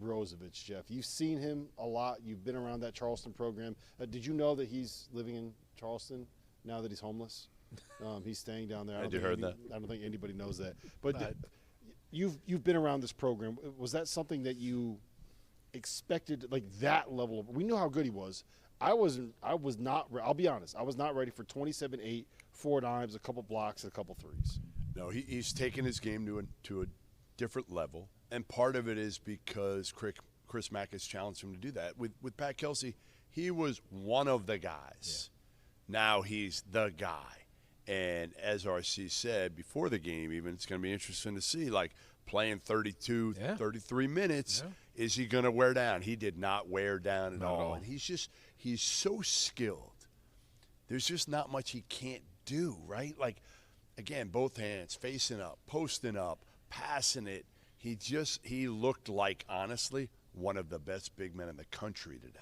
Brozovic, Jeff. You've seen him a lot. You've been around that Charleston program. Did you know that he's living in Charleston now that he's homeless? He's staying down there. I don't think anybody knows that. But you've been around this program. Was that something that you expected, like that level of – we knew how good he was. I was not – I'll be honest. I was not ready for 27-8, 4 dimes, a couple blocks, and a couple threes. No, he's taken his game to a different level, and part of it is because Chris Mack has challenged him to do that. With Pat Kelsey, he was one of the guys. Yeah. Now he's the guy. And as RC said before the game even, it's going to be interesting to see, like, playing 32, 33 minutes, is he going to wear down? He did not wear down at all. And he's so skilled. There's just not much he can't do, right? Like, again, both hands, facing up, posting up, passing it. He looked like, honestly, one of the best big men in the country today.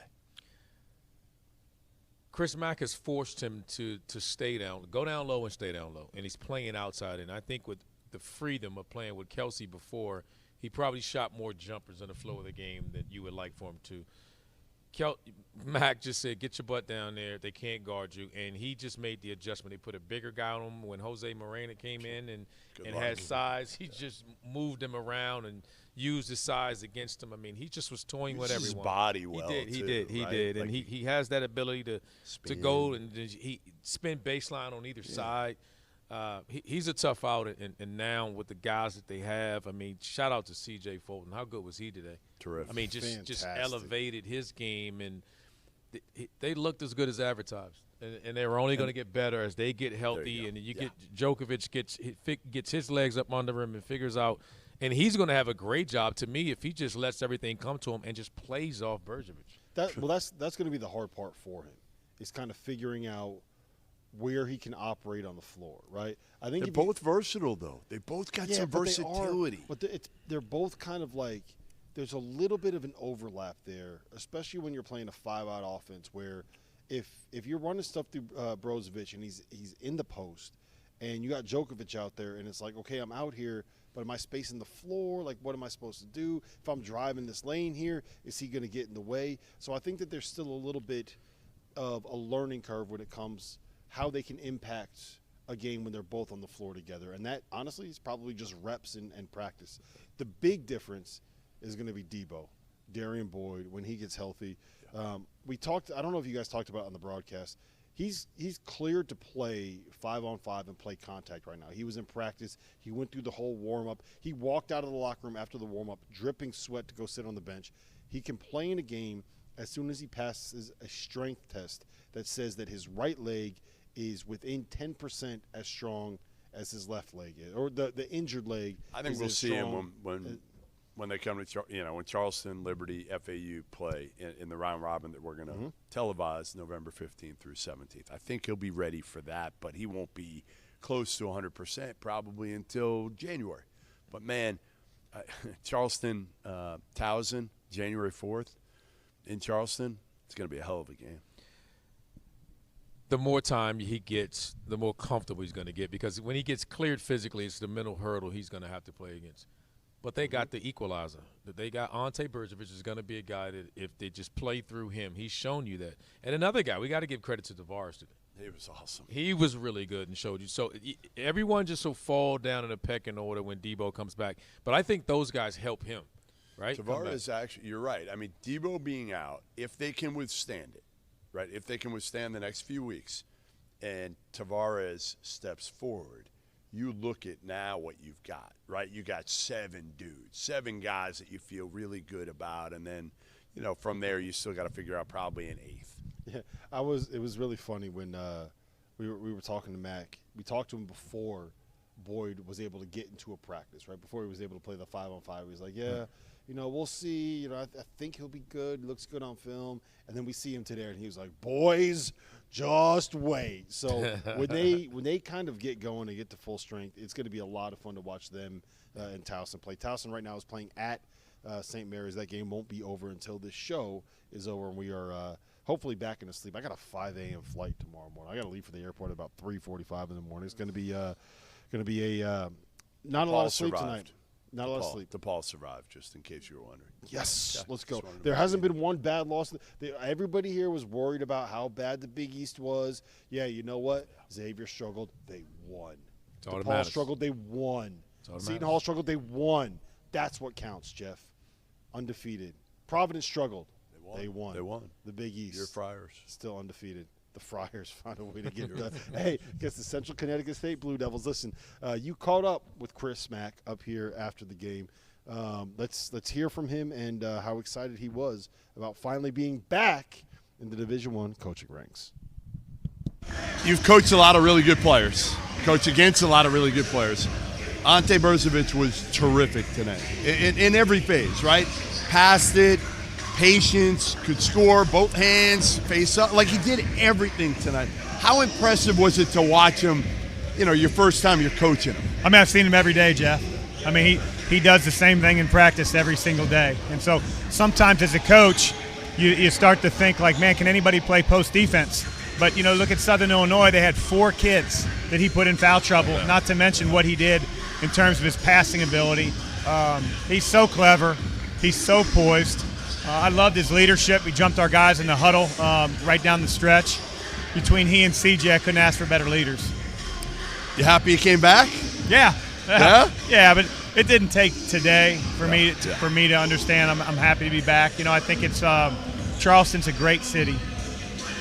Chris Mack has forced him to stay down, go down low and stay down low, and he's playing outside. And I think with the freedom of playing with Kelsey before, he probably shot more jumpers in the flow of the game than you would like for him to. Mack just said, get your butt down there. They can't guard you. And he just made the adjustment. They put a bigger guy on him when Jose Morena came in and had size. He just moved him around and used his size against him. I mean, he just was toying with everyone. His body well, He did. And he has that ability to go and he spin baseline on either side. He's a tough out, and now with the guys that they have, I mean, shout out to C.J. Fulton. How good was he today? Terrific. I mean, just elevated his game, and they looked as good as advertised. And they were only going to get better as they get healthy, and you get Djokovic gets his legs up under him and figures out. And he's going to have a great job, to me, if he just lets everything come to him and just plays off Bergevich. That's going to be the hard part for him, is kind of figuring out where he can operate on the floor, right? I think they're both versatile, though. They both got some versatility. They're both kind of like there's a little bit of an overlap there, especially when you're playing a 5-out offense where if you're running stuff through Brozovic and he's in the post and you got Djokovic out there and it's like, okay, I'm out here, but am I spacing the floor? Like, what am I supposed to do? If I'm driving this lane here, is he going to get in the way? So I think that there's still a little bit of a learning curve when it comes how they can impact a game when they're both on the floor together. And that, honestly, is probably just reps and practice. The big difference is going to be Debo, Darian Boyd, when he gets healthy. We talked – I don't know if you guys talked about it on the broadcast. He's cleared to play 5-on-5 and play contact right now. He was in practice. He went through the whole warm-up. He walked out of the locker room after the warm-up, dripping sweat to go sit on the bench. He can play in a game as soon as he passes a strength test that says that his right leg is within 10% as strong as his left leg is, or the injured leg. I think we'll see him when they come to when Charleston, Liberty, FAU play in the round robin that we're going to televise November 15th through 17th. I think he'll be ready for that, but he won't be close to 100% probably until January. But man, Charleston, Towson, January 4th in Charleston, it's going to be a hell of a game. The more time he gets, the more comfortable he's going to get, because when he gets cleared physically, it's the mental hurdle he's going to have to play against. But they got the equalizer. They got Ante Bergevich is going to be a guy that if they just play through him, he's shown you that. And another guy, we got to give credit to Tavares today. He was awesome. He was really good and showed you. So everyone just will fall down in a pecking order when Debo comes back. But I think those guys help him, right? Tavares actually, you're right. I mean, Debo being out, if they can withstand it, right? If they can withstand the next few weeks and Tavares steps forward, you look at now what you've got, right? You got 7 dudes, 7 guys that you feel really good about. And then, from there you still got to figure out probably an 8th. Yeah, it was really funny when we were talking to Mack. We talked to him before Boyd was able to get into a practice, right? Before he was able to play the 5-on-5. He was like, we'll see. I think he'll be good. Looks good on film. And then we see him today, and he was like, boys, just wait. So when they kind of get going and get to full strength, it's going to be a lot of fun to watch them and Towson play. Towson right now is playing at St. Mary's. That game won't be over until this show is over, and we are hopefully back into sleep. I got a 5 a.m. flight tomorrow morning. I got to leave for the airport at about 3:45 in the morning. It's going to be a not a lot of sleep tonight. Not a lot of sleep. DePaul survived, just in case you were wondering. Yes, Okay. let's go. Just wanted to There make hasn't sure. been one bad loss. Everybody here was worried about how bad the Big East was. Yeah, you know what? Xavier struggled. They won. all that DePaul matters. struggled. They won. all that Seton matters. Hall struggled. They won. That's what counts, Jeff. Undefeated. Providence struggled. They won. They won. The Big East. Your Friars. Still undefeated. The Friars found a way to get done. Hey, against the Central Connecticut State Blue Devils. Listen, you caught up with Chris Mack up here after the game. Let's hear from him and how excited he was about finally being back in the Division I coaching ranks. You've coached a lot of really good players. Coached against a lot of really good players. Ante Brzovic was terrific tonight in every phase, right? Passed it, patience, could score, both hands, face up. Like, he did everything tonight. How impressive was it to watch him, your first time you're coaching him? I mean, I've seen him every day, Jeff. I mean, he does the same thing in practice every single day. And so sometimes as a coach, you start to think like, man, can anybody play post defense? But, look at Southern Illinois. They had 4 kids that he put in foul trouble, not to mention what he did in terms of his passing ability. He's so clever. He's so poised. I loved his leadership. We jumped our guys in the huddle right down the stretch. Between he and CJ, I couldn't ask for better leaders. You happy you came back? Yeah. Yeah? Yeah, but it didn't take today for me to understand. I'm happy to be back. I think it's Charleston's a great city.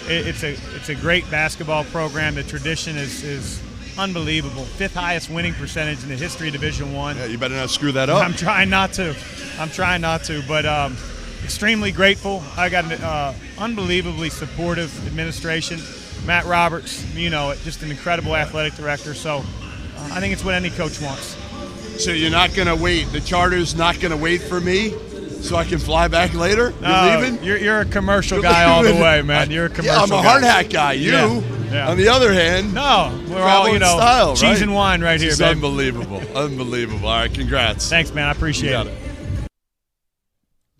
It's a great basketball program. The tradition is unbelievable. 5th highest winning percentage in the history of Division I. Yeah, you better not screw that up. I'm trying not to. But extremely grateful. I got an unbelievably supportive administration. Matt Roberts, just an incredible athletic director. So I think it's what any coach wants. So you're not going to wait. The charter's not going to wait for me so I can fly back later? You're leaving? You're a commercial guy all the way, man. You're a commercial guy. Yeah, I'm a hard hat guy. Yeah. On the other hand, no, we're travel all, in style, cheese right? and wine right here, It's baby. unbelievable. Unbelievable. All right, congrats. Thanks, man. I appreciate You got it.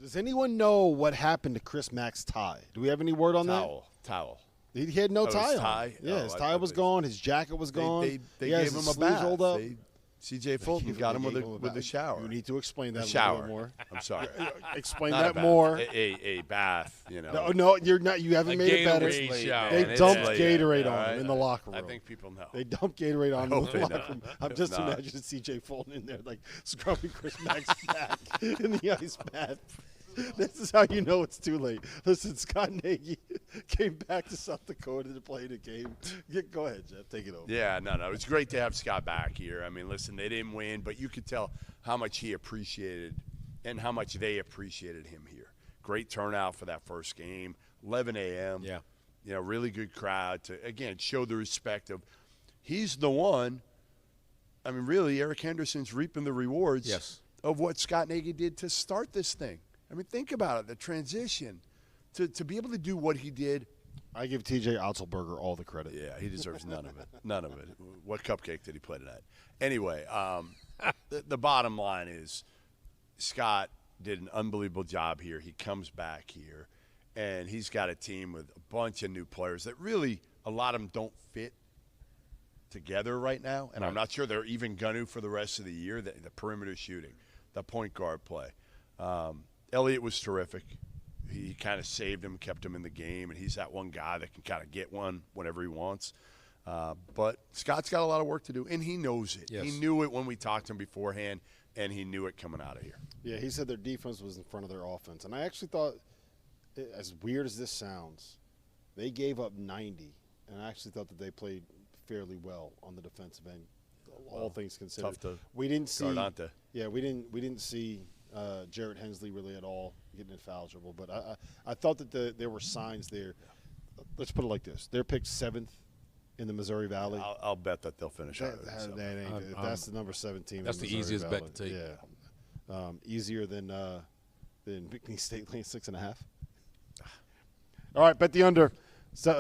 Does anyone know what happened to Chris Mack's tie? Do we have any word on Towel. that? He had no his tie on. tie? Yeah, Oh, his I tie thought was they- gone. His jacket was gone. They He has gave his his sleeves bath. rolled up. CJ Fulton got him with a shower. You need to explain that a shower. little bit more. I'm sorry. Explain Not a that bath. more. A bath, No, you're not. You haven't A made it better. Gatorade shower. They Man, it's dumped late. Gatorade All on right. him in the locker room. I think people know. They dumped Gatorade on him in hope the they locker know. room. I'm If just not- imagining CJ Fulton in there, like scrubbing Chris Mack's back in the ice bath. This is how you know it's too late. Listen, Scott Nagy came back to South Dakota to play the game. Go ahead, Jeff. Take it over. Yeah, no. It's great to have Scott back here. I mean, listen, they didn't win, but you could tell how much he appreciated and how much they appreciated him here. Great turnout for that first game, 11 a.m. Yeah. Really good crowd to, again, show the respect of he's the one. I mean, really, Eric Henderson's reaping the rewards of what Scott Nagy did to start this thing. I mean, think about it, the transition to be able to do what he did. I give TJ Otzelberger all the credit. Yeah, he deserves none of it. None of it. What cupcake did he play tonight? Anyway, the bottom line is Scott did an unbelievable job here. He comes back here, and he's got a team with a bunch of new players that really a lot of them don't fit together right now, and I'm not sure they're even going to for the rest of the year, the perimeter shooting, the point guard play. Elliott was terrific. He kind of saved him, kept him in the game, and he's that one guy that can kind of get one whenever he wants. But Scott's got a lot of work to do, and he knows it. Yes. He knew it when we talked to him beforehand, and he knew it coming out of here. Yeah, he said their defense was in front of their offense. And I actually thought, as weird as this sounds, they gave up 90. And I actually thought that they played fairly well on the defensive end, all things considered. Tough to we didn't see guard Ante. Yeah, we didn't see Jarrett Hensley really at all getting in foul trouble. But I thought that there were signs there. Let's put it like this. They're picked 7th in the Missouri Valley. I'll bet that they'll finish out. That's the number 7 team. That's in the Missouri easiest Valley. bet to take. Yeah, easier than McNeese State laying 6.5. All right, bet the under. So,